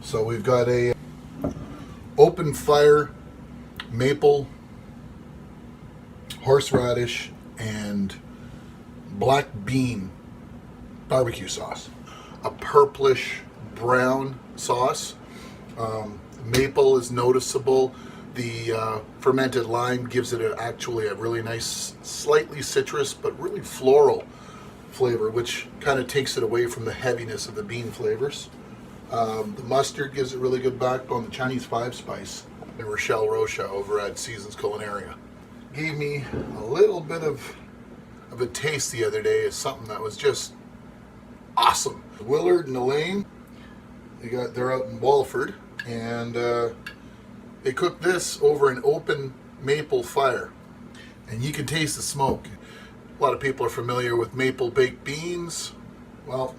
So we've got a open fire maple, horseradish, and black bean barbecue sauce. A purplish brown sauce. Maple is noticeable. The fermented lime gives it actually a really nice, slightly citrus, but really floral flavor, which kind of takes it away from the heaviness of the bean flavors. The mustard gives it really good backbone. The Chinese 5-spice in Rochelle Rocha over at Seasons Culinaria gave me a little bit of a taste the other day of something that was just awesome. Willard and Elaine, they're out in Walford, and they cook this over an open maple fire, and you can taste the smoke. A lot of people are familiar with maple baked beans. Well,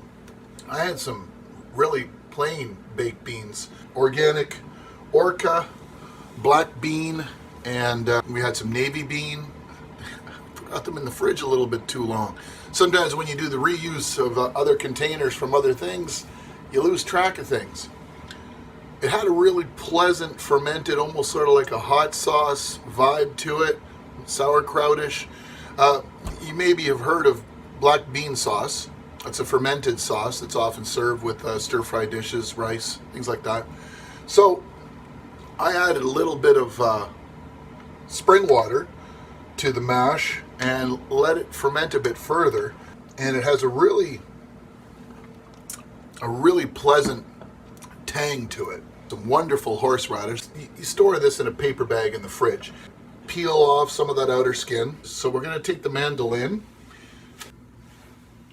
I had some really plain baked beans, organic orca, black bean, and we had some navy bean. Forgot them in the fridge a little bit too long. Sometimes when you do the reuse of other containers from other things, you lose track of things. It had a really pleasant fermented, almost sort of like a hot sauce vibe to it, sauerkrautish. You maybe have heard of black bean sauce. It's a fermented sauce that's often served with stir-fry dishes, rice, things like that. So I added a little bit of spring water to the mash and let it ferment a bit further, and it has a really pleasant tang to it. Some wonderful horseradish. You store this in a paper bag in the fridge. Peel off some of that outer skin. So we're going to take the mandolin.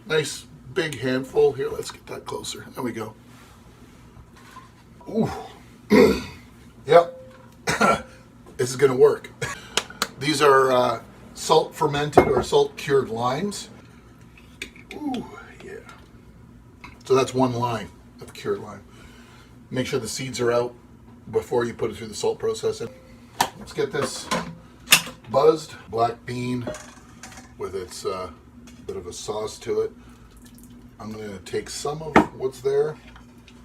Nice big handful. Here, let's get that closer. There we go. Ooh. Yep. This is going to work. These are salt fermented or salt cured limes. Ooh, yeah. So that's one line of cured lime. Make sure the seeds are out before you put it through the salt process. Let's get this buzzed. Black bean with its bit of a sauce to it. I'm going to take some of what's there,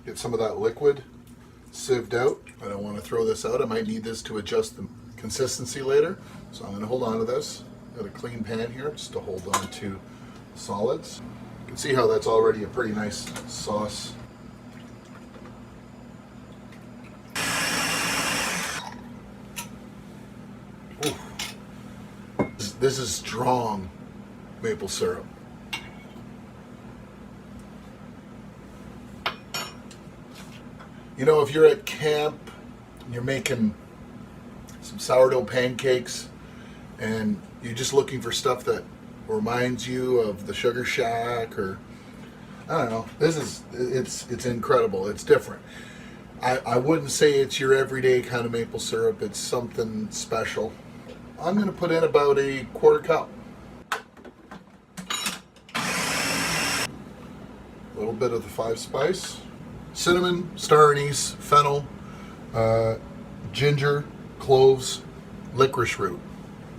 get some of that liquid sieved out. I don't want to throw this out. I might need this to adjust the consistency later. So I'm going to hold on to this. Got a clean pan here just to hold on to solids. You can see how that's already a pretty nice sauce. Ooh. This is strong maple syrup. You know, if you're at camp and you're making some sourdough pancakes and you're just looking for stuff that reminds you of the Sugar Shack, or I don't know, it's incredible. It's different. I wouldn't say it's your everyday kind of maple syrup. It's something special. I'm going to put in about a quarter cup. A little bit of the 5-spice. Cinnamon, star anise, fennel, ginger, cloves, licorice root.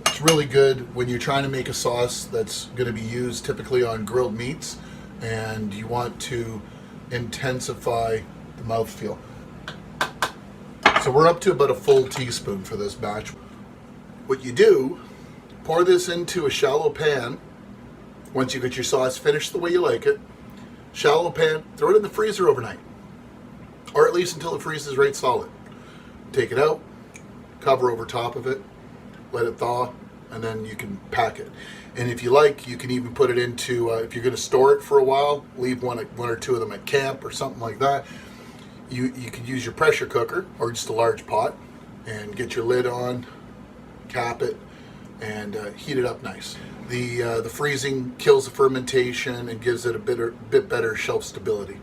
It's really good when you're trying to make a sauce that's going to be used typically on grilled meats and you want to intensify the mouthfeel. So we're up to about a full teaspoon for this batch. What you do, pour this into a shallow pan. Once you get your sauce finished the way you like it, shallow pan, throw it in the freezer overnight, or at least until it freezes right solid. Take it out, cover over top of it, let it thaw, and then you can pack it. And if you like, you can even put it into, if you're going to store it for a while, leave one or two of them at camp or something like that. You could use your pressure cooker or just a large pot and get your lid on, cap it, and heat it up nice. The freezing kills the fermentation and gives it a bit better shelf stability.